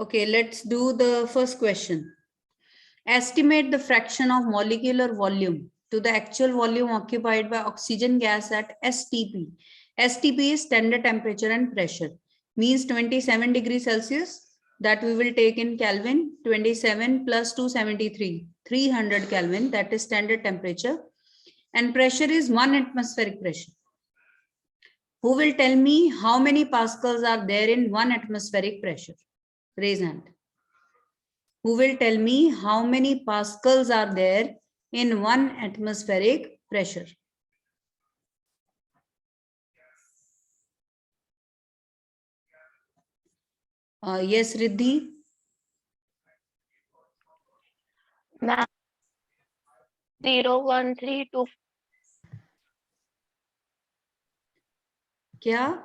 Okay, let's do the first question. Estimate the fraction of molecular volume to the actual volume occupied by oxygen gas at STP. STP is standard temperature and pressure, means 27 degrees Celsius. That we will take in Kelvin. 27 plus 273, 300 Kelvin, that is standard temperature. And pressure is 1 atmospheric pressure. Who will tell me how many pascals are there in 1 atmospheric pressure? Raise hand. Who will tell me how many pascals are there in 1 atmospheric pressure? Yes, Riddhi. Ma'am, 01325. क्या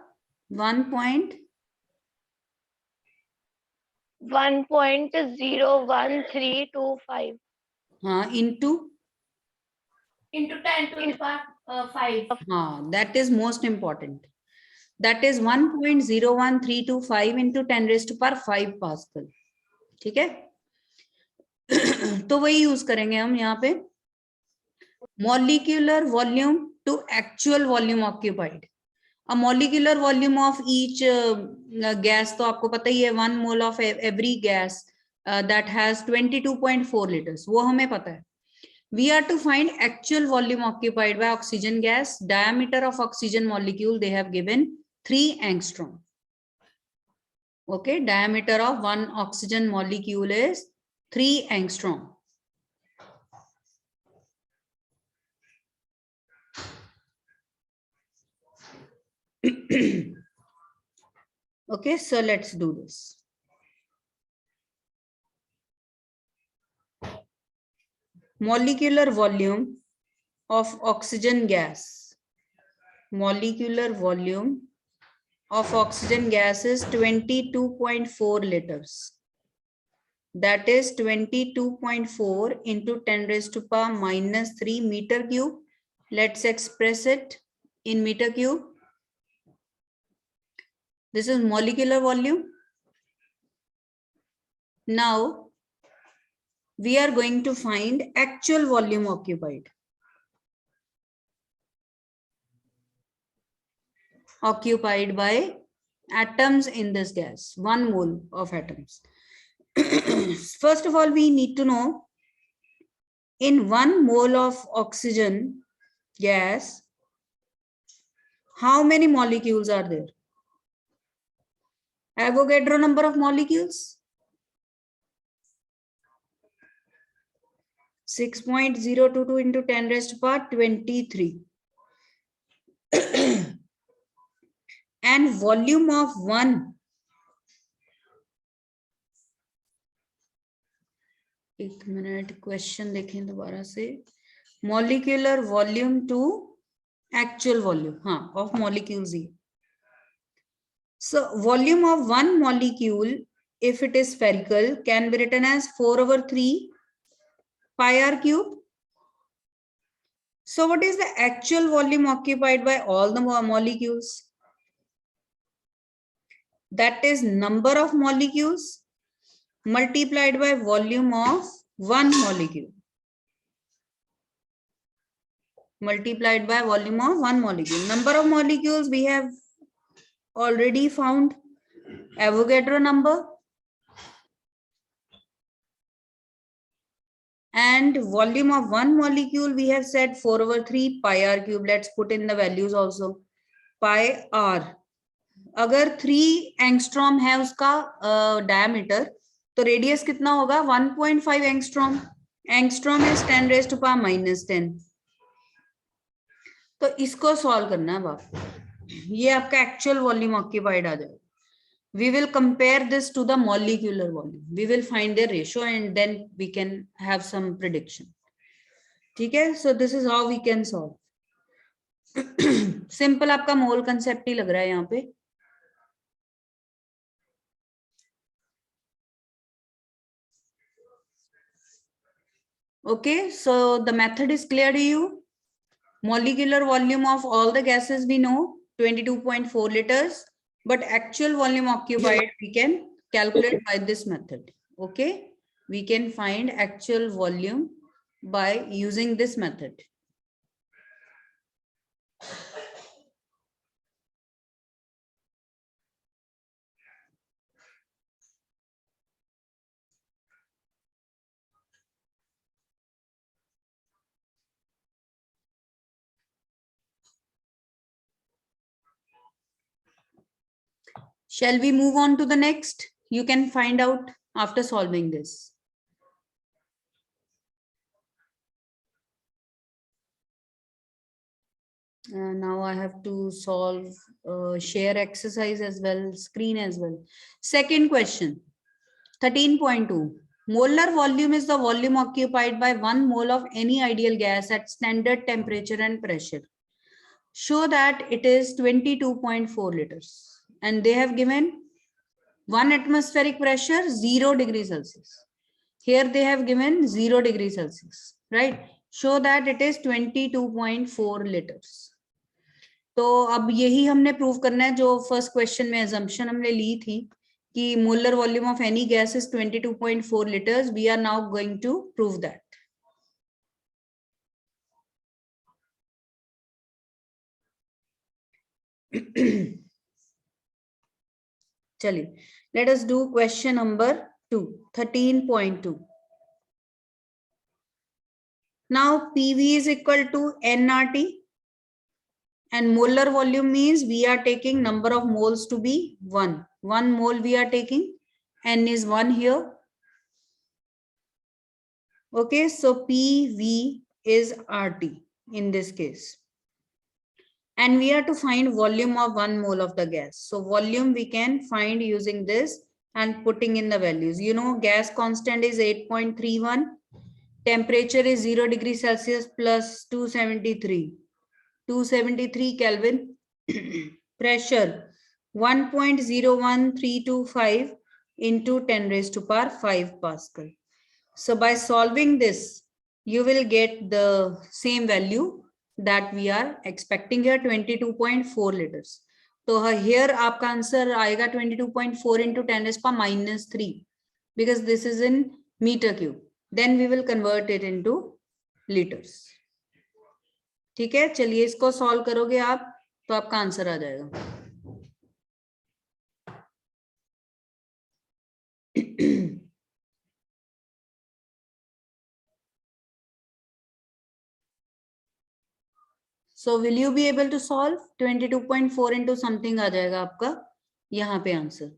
1.? 1.01325. हाँ, into 10 to the power 5. हाँ, that is most important. That is 1.01325 into 10 raised to power 5 Pascal. ठीक है? तो वही use करेंगे हम यहाँ पे. Molecular volume to actual volume occupied. A molecular volume of each gas, तो आपको पता ही है 1 mole of every gas that has 22.4 liters. वो हमें पता है. We are to find actual volume occupied by oxygen gas. Diameter of oxygen molecule they have given 3 angstrom. Okay, diameter of one oxygen molecule is 3 angstrom. Okay, so let's do this. Molecular volume of oxygen gas. Molecular volume of oxygen gas is 22.4 liters. That is 22.4 into 10 raised to power minus 3 meter cube. Let's express it in meter cube. This is molecular volume. Now, we are going to find actual volume occupied. Occupied by atoms in this gas, 1 mole of atoms. First of all, we need to know in 1 mole of oxygen gas, how many molecules are there? Avogadro number of molecules? 6.022 into 10 raised to power 23. And volume of 1. एक minute question देखें दोबारा से. Molecular volume to actual volume, हाँ, of molecules. So volume of 1 molecule, if it is spherical, can be written as 4/3 pi r cube. So what is the actual volume occupied by all the molecules? That is number of molecules multiplied by volume of 1 molecule. Multiplied by volume of 1 molecule. Number of molecules we have already found. Avogadro number. And volume of 1 molecule we have said 4/3 pi r cube. Let's put in the values also. Pi r. अगर 3 angstrom है उसका diameter, तो radius कितना होगा? 1.5 angstrom. Angstrom is 10 raised to power minus 10. तो इसको solve करना है आप. ये आपका एक्चुअल वॉल्यूम ऑक्यूपाइड आ जाएगा. We will compare this to the molecular volume. We will find their ratio and then we can have some prediction. ठीक है? So this is how we can solve. Simple आपका मोल concept ही लग रहा है यहाँ पे. Okay, so the method is clear to you. Molecular volume of all the gases we know 22.4 liters, but actual volume occupied we can calculate by this method. Okay, we can find actual volume by using this method. Shall we move on to the next? You can find out after solving this. Now I have to solve share exercise as well, screen as well. Second question, 13.2. Molar volume is the volume occupied by 1 mole of any ideal gas at standard temperature and pressure. Show that it is 22.4 liters. And they have given 1 atmospheric pressure, 0 degrees Celsius. Here they have given 0 degrees Celsius, right? Show that it is 22.4 liters. तो अब यही हमने prove करना है जो first question में assumption हमने ली थी कि molar volume of any gas is 22.4 liters. We are now going to prove that. चलिए, let us do question number 2, 13.2. Now PV is equal to nRT. And molar volume means we are taking number of moles to be 1. 1 mole we are taking. N is 1 here. Okay, so PV is RT in this case. And we are to find volume of 1 mole of the gas. So volume we can find using this and putting in the values. You know, gas constant is 8.31. Temperature is 0 degrees Celsius plus 273 Kelvin. Pressure 1.01325 into 10 raised to power 5 Pascal. So by solving this, you will get the same value that we are expecting here, 22.4 liters. So here आपका answer आएगा 22.4 into 10 raised to power -3 because this is in meter cube. Then we will convert it into liters. ठीक है, चलिए इसको solve करोगे आप तो आपका आंसर आ जाएगा. So will you be able to solve 22.4 into something आ जाएगा आपका यहाँ पे answer.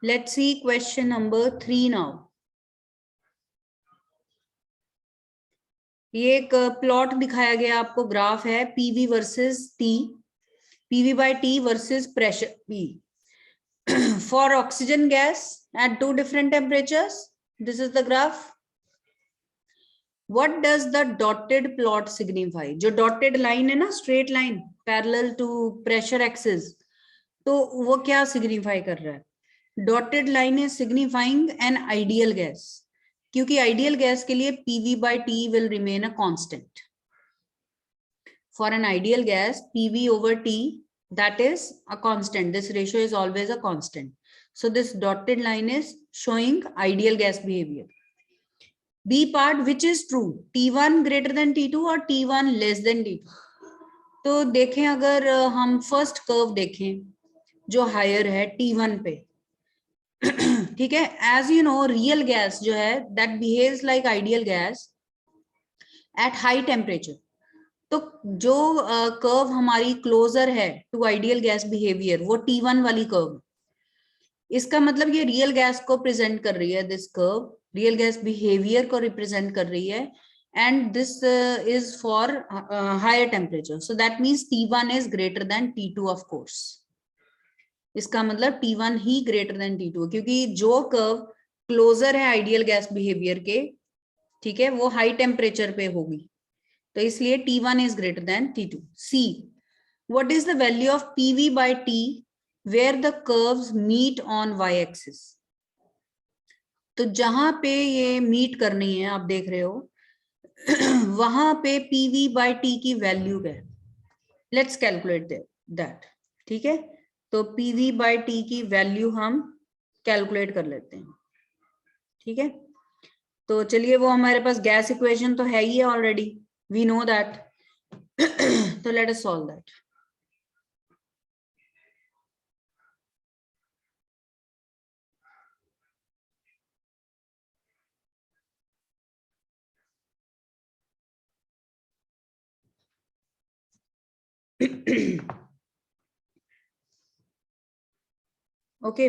Let's see question number 3 now. ये एक प्लॉट दिखाया गया आपको, ग्राफ है PV versus T, PV by T versus pressure P for oxygen gas at 2 different temperatures. This is the graph. What does the dotted plot signify? जो dotted line है ना, straight line parallel to pressure axis, तो वो क्या signify कर रहा है? Dotted line is signifying an ideal gas. क्योंकि ideal gas के लिए PV by T will remain a constant. For an ideal gas, PV over T, that is a constant. This ratio is always a constant. So this dotted line is showing ideal gas behavior. B part, which is true, T1 greater than T2 or T1 less than T2. तो देखें, अगर हम first curve देखें जो higher है T1 पे, ठीक है, as you know real gas जो है that behaves like ideal gas at high temperature. तो जो कर्व हमारी क्लोजर है टू आइडियल गैस बिहेवियर वो T1 वाली कर्व. इसका मतलब ये रियल गैस को प्रेजेंट कर रही है, this curve real gas behaviour को रिप्रेजेंट कर रही है, and this is for higher temperature. So that means T1 is greater than T2 of course. इसका मतलब T1 ही ग्रेटर देन T2, क्योंकि जो कर्व क्लोजर है आइडियल गैस बिहेवियर के, ठीक है, वो हाई टेम्परेचर पे होगी, तो इसलिए T1 is greater than T2. C, what is the value of PV by T where the curves meet on y axis. तो जहां पे ये मीट करनी है, आप देख रहे हो वहां पे PV बाय T की वैल्यू है. Let's calculate that. ठीक है, तो PV by T की वैल्यू हम कैलकुलेट कर लेते हैं, ठीक है। तो चलिए, वो हमारे पास गैस इक्वेशन तो है ही है ऑलरेडी, वी नो दैट। तो let us solve that. Okay,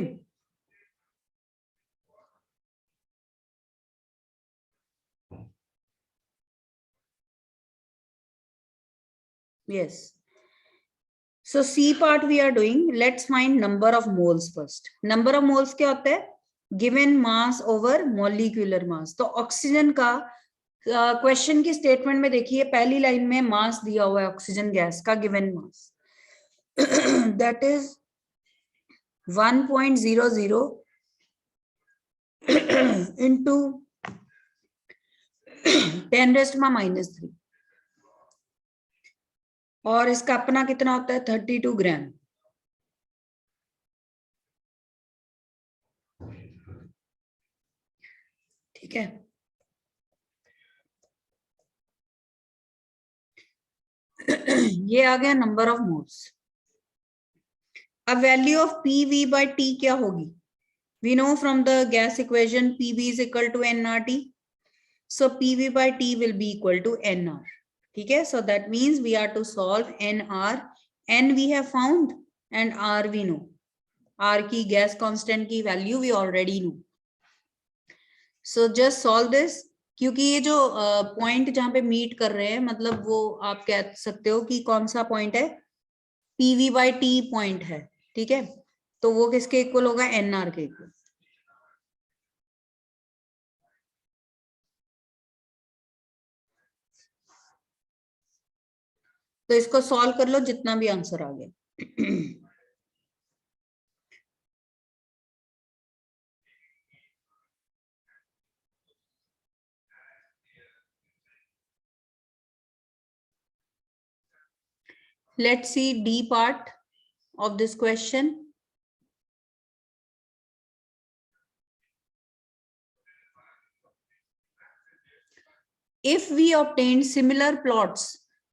yes. So C part we are doing. Let's find number of moles first. Number of moles क्या होता है? Given mass over molecular mass. तो oxygen का question की statement में देखिए, पहली लाइन में मास दिया हुआ है ऑक्सीजन गैस का, given mass that is 1.00 into 10⁻⁻3, और इसका अपना कितना होता है 32 ग्राम। ठीक है, ये आ गया नंबर ऑफ मोल्स। अब value of PV by T क्या होगी? We know from the gas equation PV is equal to nRT. So PV by T will be equal to nR. ठीक है, so that means we are to solve nR. N we have found and R we know. R की gas constant की value we already know. So just solve this. क्योंकि ये जो point जहां पे meet कर रहे हैं, मतलब वो आप कह सकते हो कि कौन सा पॉइंट है, PV by T पॉइंट है, ठीक है। तो वो किसके इक्वल होगा? nR के इक्वल। तो इसको सॉल्व कर लो, जितना भी आंसर आ गया। Let's see D part of this question. If we obtain similar plots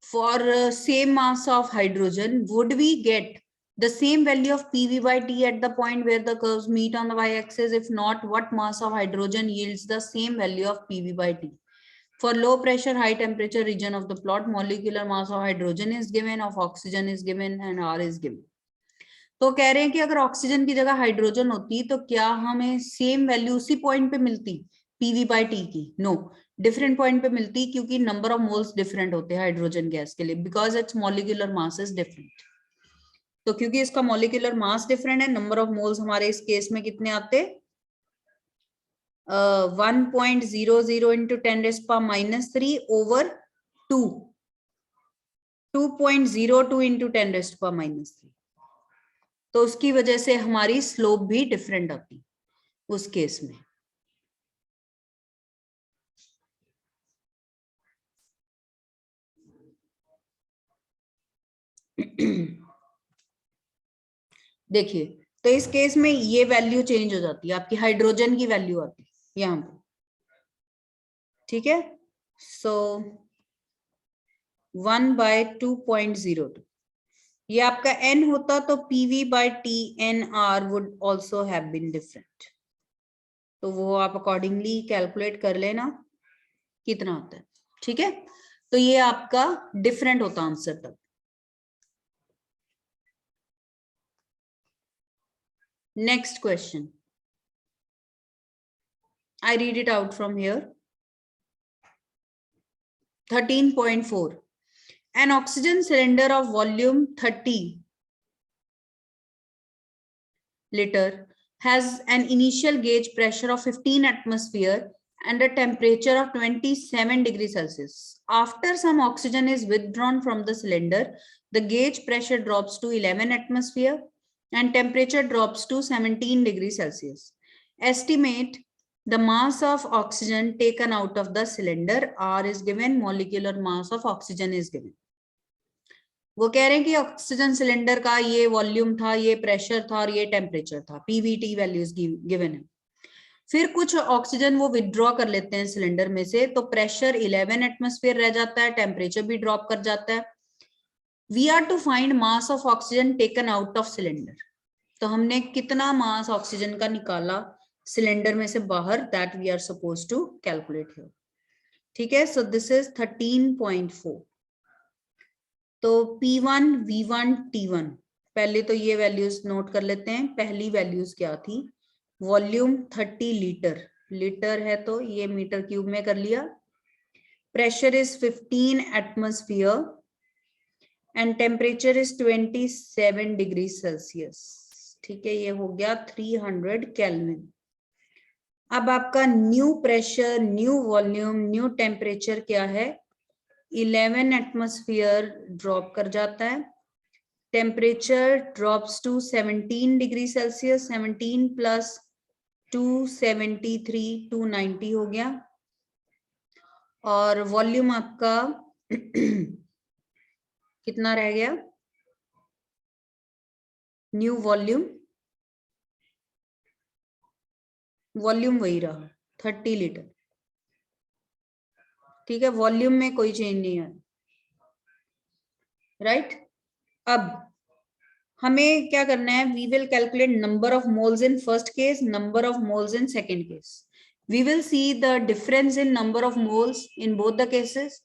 for same mass of hydrogen, would we get the same value of PV by T at the point where the curves meet on the y-axis? If not, what mass of hydrogen yields the same value of PV by T? For low pressure, high temperature region of the plot, molecular mass of hydrogen is given, of oxygen is given, and R is given. तो कह रहे हैं कि अगर oxygen की जगह hydrogen होती तो क्या हमें सेम वैल्यू उसी पॉइंट पे मिलती PV by T की? नो, डिफरेंट पॉइंट पे मिलती, क्योंकि नंबर ऑफ मोल्स डिफरेंट होते हैं हाइड्रोजन गैस के लिए, because it's molecular mass is different. तो क्योंकि इसका मॉलिक्यूलर मास डिफरेंट है, नंबर ऑफ मोल्स हमारे इस केस में कितने आते? 1.00 into 10⁻³ over 2, 2.02 into 10⁻³। तो उसकी वजह से हमारी स्लोप भी डिफरेंट आती उस केस में। देखिए, तो इस केस में ये वैल्यू चेंज हो जाती है, आपकी हाइड्रोजन की वैल्यू आती है यहाँ पे, ठीक है। सो 1/2.02, ये आपका n होता तो PV by T nR would also have been different। तो वो आप अकॉर्डिंगली कैलकुलेट कर लेना कितना होता है, ठीक है। तो ये आपका डिफरेंट होता आंसर तक। Next question, I read it out from here. 13.4. An oxygen cylinder of volume 30 liter has an initial gauge pressure of 15 atmosphere and a temperature of 27 degrees Celsius. After some oxygen is withdrawn from the cylinder, the gauge pressure drops to 11 atmosphere and temperature drops to 17 degrees Celsius. Estimate the mass of oxygen taken out of the cylinder. R is given, molecular mass of oxygen is given. वो कह रहे हैं कि oxygen cylinder का ये volume था, ये pressure था और ये टेम्परेचर था, पीवीटी वैल्यूज गिवन है। फिर कुछ ऑक्सीजन वो विथड्रॉ कर लेते हैं सिलेंडर में से, तो प्रेशर 11 एटमॉस्फेयर रह जाता है, टेम्परेचर भी ड्रॉप कर जाता है। We are to find mass of oxygen taken out of cylinder. तो हमने कितना मास ऑक्सीजन का निकाला सिलेंडर में से बाहर, that we are suppose to calculate here. ठीक है, सो दिस इज 13.4। तो P1, V1, T1, पहले तो ये वैल्यूज नोट कर लेते हैं। पहली वैल्यूज क्या थी? वॉल्यूम 30 लीटर, लीटर है तो ये मीटर क्यूब में कर लिया। Pressure is 15 atmosphere and temperature is 27 degree Celsius. ठीक है, ये हो गया 300 केल्विन। अब आपका new pressure, new volume, new temperature क्या है? 11 एटमॉस्फेयर ड्रॉप कर जाता है, temperature drops to 17 degree Celsius, 17 plus 273, 290 हो गया। और वॉल्यूम आपका कितना रह गया? न्यू वॉल्यूम, वॉल्यूम वही रहा 30 लीटर। ठीक है, वॉल्यूम में कोई चेंज नहीं है, राइट। अब हमें क्या करना है? We will calculate number of moles in first case, number of moles in second case. We will see the difference in number of moles in both the cases.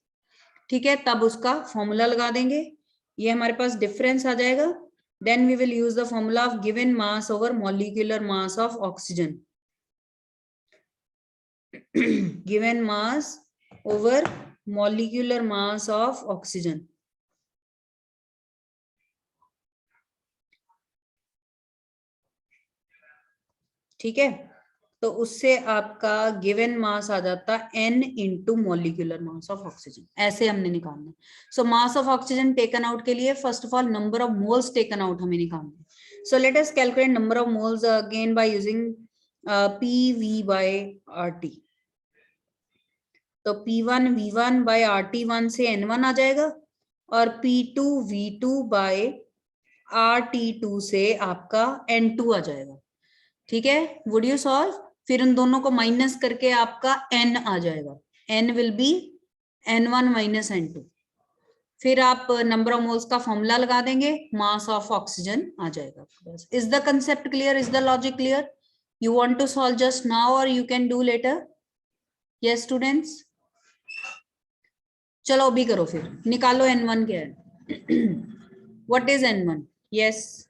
ठीक है, तब उसका फॉर्मूला लगा देंगे, ये हमारे पास डिफरेंस आ जाएगा। Then we will use the formula of given mass over molecular mass of oxygen. Given mass over molecular mass of oxygen. ठीक है, तो उससे आपका गिवन मास आ जाता n into molecular mass of oxygen, ऐसे हमने निकालना। So mass of oxygen taken out के लिए first of all number of moles taken out हमें निकालना है। So let us calculate number of moles again by using PV by RT। तो P1 V1 by RT1 से N1 आ जाएगा और P2 V2 by RT2 से आपका N2 आ जाएगा। ठीक है, वुड यू सॉल्व? फिर उन दोनों को माइनस करके आपका n आ जाएगा, n will be n1 minus n2। फिर आप नंबर ऑफ मोल्स का फॉर्मूला लगा देंगे, मास ऑफ ऑक्सीजन आ जाएगा। Is the concept clear? Is the logic clear? You want to solve just now or you can do later? Yes students, चलो अभी करो, फिर निकालो n1 क्या है। What is n1? Yes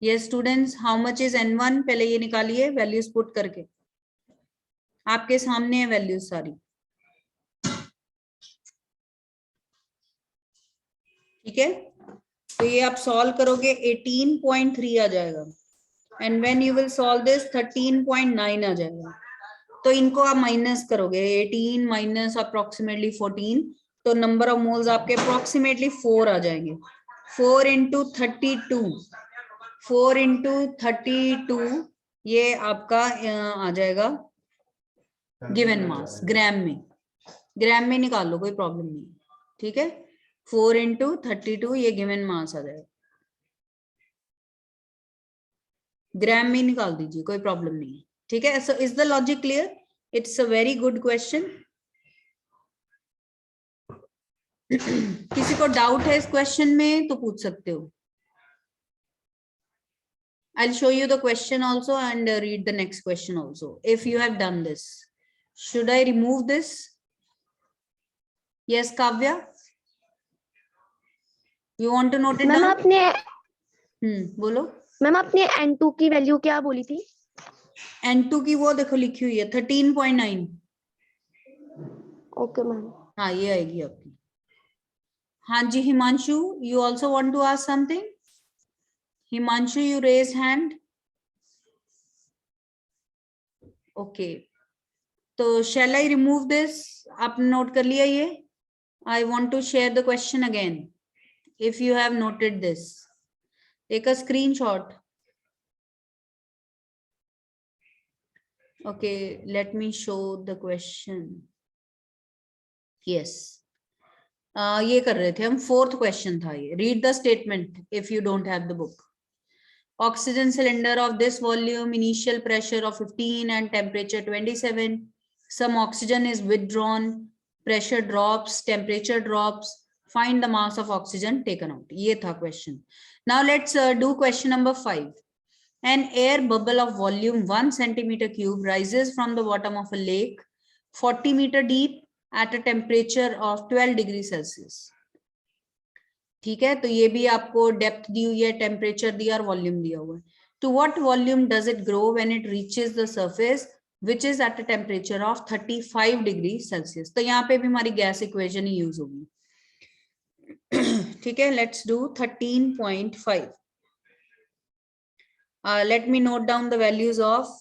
yes students, how much is n1? पहले ये निकालिए वैल्यूज पुट करके, आपके सामने है वैल्यूज सारी। ठीक है, तो ये आप सॉल्व करोगे 18.3 आ जाएगा and when you will solve this 13.9 आ जाएगा। तो इनको आप माइनस करोगे, 18 माइनस अप्रोक्सीमेटली 14, तो नंबर ऑफ मोल्स आपके अप्रोक्सीमेटली 4 आ जाएंगे। 4 इंटू 32, 4 इंटू 32, ये आपका आ जाएगा गिवन मास ग्राम में। ग्राम में निकाल लो, कोई प्रॉब्लम नहीं। ठीक है, 4 इंटू 32, ये गिवन मास आ जाएगा। ग्राम में निकाल दीजिए, कोई प्रॉब्लम नहीं है। ठीक है, so is the logic clear? It's a very good question. किसी को डाउट है इस क्वेश्चन में तो पूछ सकते हो। I'll show you the question also and read the next question also if you have done this. Should I remove this? Yes, Kavya, you want to note it ma'am down? आपने बोलो। Ma'am आपने N2 की value क्या बोली थी? N2 की वो देखो लिखी हुई है 13.9। Okay ma'am. हाँ, ये आएगी आपकी। हाँ जी, Himanshu, you also want to ask something? Himanshu, you raise hand. Okay, तो shall I remove this? आपने नोट कर लिया ये? I want to share the question again. If you have noted this, take a screenshot. Okay, let me show the question. Yes. ये कर रहे थे हम, फोर्थ क्वेश्चन था ये. Read the statement if you don't have the book. Oxygen cylinder of this volume, initial pressure of 15 and temperature 27. Some oxygen is withdrawn, pressure drops, temperature drops. Find the mass of oxygen taken out. ये था question. Now let's do question number 5. An air bubble of volume 1 centimeter cube rises from the bottom of a lake 40 meter deep at a temperature of 12 degrees Celsius. ठीक है, तो ये भी आपको depth दी हुई है, टेम्परेचर दिया और वॉल्यूम दिया हुआ है. To what volume does it grow when it reaches the surface which is at a temperature of 35 degree Celsius. तो यहाँ पे भी हमारी गैस इक्वेशन ही यूज होगी. ठीक है, let's do 13.5. Let me note down the values of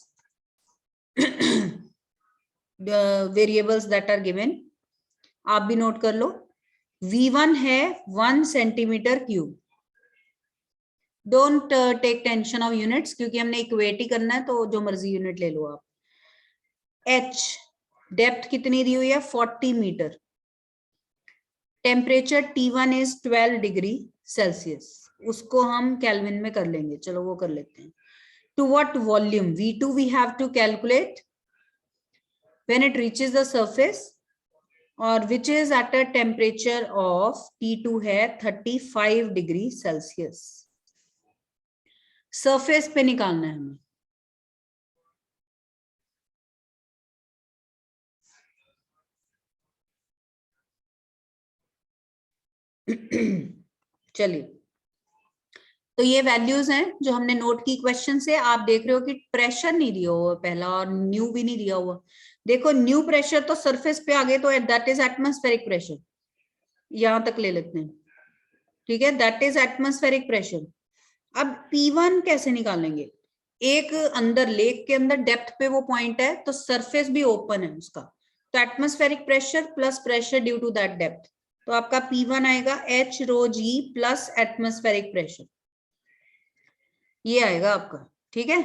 the variables that are given. आप भी नोट कर लो. V1 है 1 centimetre cube. Don't take tension of units क्योंकि हमने इक्वेट ही करना है, तो जो मर्जी यूनिट ले लो आप. H डेप्थ कितनी दी हुई है 40 metre. Temperature T1 is 12 degree Celsius. उसको हम केल्विन में कर लेंगे, चलो वो कर लेते हैं. To what volume V2 we have to calculate when it reaches the surface और which is at a temperature of T2 है 35 डिग्री सेल्सियस. सरफेस पे निकालना है हमें. चलिए, तो ये वैल्यूज हैं जो हमने नोट की क्वेश्चन से. आप देख रहे हो कि प्रेशर नहीं दिया हुआ पहला और न्यू भी नहीं दिया हुआ. देखो न्यू प्रेशर तो सरफेस पे आ गए, तो दैट इज एटमॉस्फेरिक प्रेशर. यहां तक ले लेते हैं. ठीक है, दैट इज एटमॉस्फेरिक प्रेशर. अब P1 कैसे निकालेंगे? एक अंदर लेक के अंदर डेप्थ पे वो पॉइंट है, तो सरफेस भी ओपन है उसका, तो atmospheric pressure plus pressure due to that depth. तो आपका P1 आएगा H rho G plus atmospheric pressure. ये आएगा आपका. ठीक है,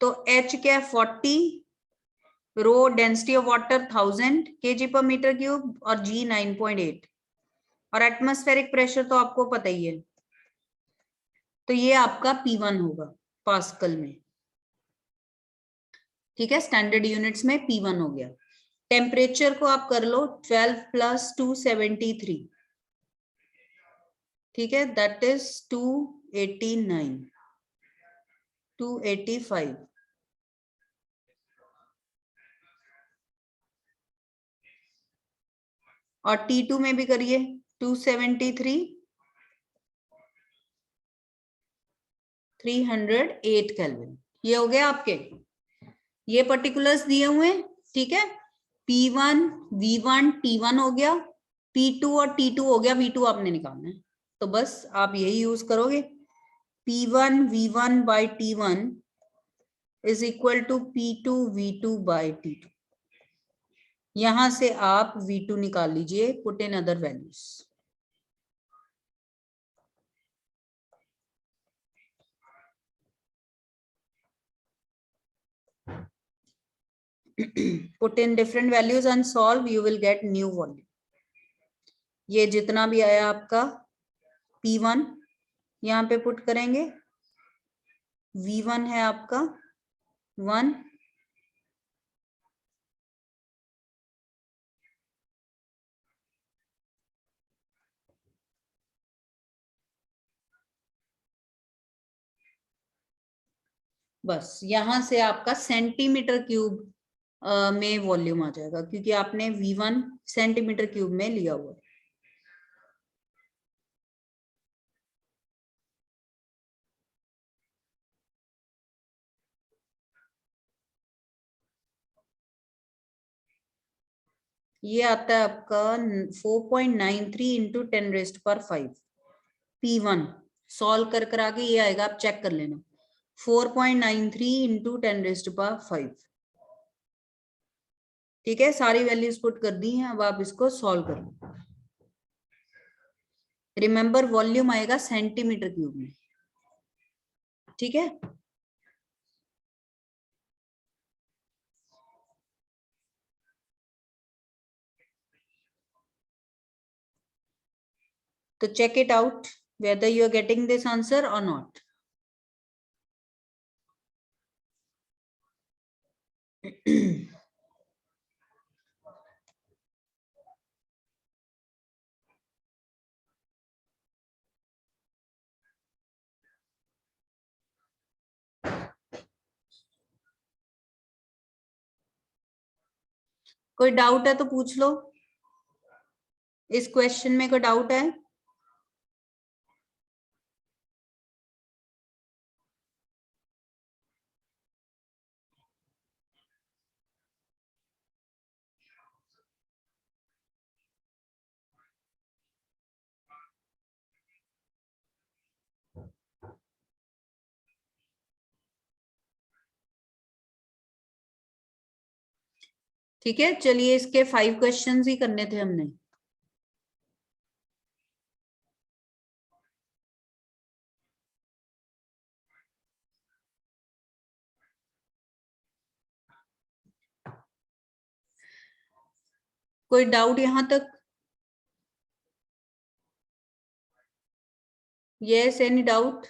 तो H क्या है 40, rho density of water 1000 kg पर मीटर क्यूब और G 9.8 और एटमॉस्फेरिक प्रेशर तो आपको पता ही है. तो ये आपका P1 होगा पास्कल में. ठीक है, स्टैंडर्ड यूनिट्स में P1 हो गया. टेम्परेचर को आप कर लो 12 प्लस 273. ठीक है, दैट इज 289 285. और T2 में भी करिए 273 308 केल्विन. ये हो गया आपके. ये पर्टिकुलर्स दिए हुए. ठीक है, P1 V1 T1 हो गया, P2 और T2 हो गया. V2 आपने निकालना है, तो बस आप यही यूज करोगे. P1 V1 by T1 is equal to P2 V2 by T2. यहां से आप V2 निकाल लीजिए. Put in other values. put in different values and solve, you will get new volume. ये जितना भी आया आपका P1 यहाँ पे पुट करेंगे. V1 है आपका 1, बस यहां से आपका सेंटीमीटर क्यूब में वॉल्यूम आ जाएगा क्योंकि आपने V1 सेंटीमीटर क्यूब में लिया हुआ है. ये आता है आपका 4.93 इंटू 10⁵ P1 सॉल्व कर कर आगे ये आएगा, आप चेक कर लेना. 4.93 इंटू 10⁵. ठीक है, सारी वैल्यूज पुट कर दी हैं. अब आप इसको सॉल्व कर लो. रिमेंबर वॉल्यूम आएगा सेंटीमीटर क्यूब में. ठीक है, तो check it out whether you are getting this answer or not. कोई डाउट है तो पूछ लो, इस क्वेश्चन में कोई डाउट है? ठीक है, चलिए इसके 5 क्वेश्चंस ही करने थे हमने। कोई डाउट यहां तक? Yes, any doubt?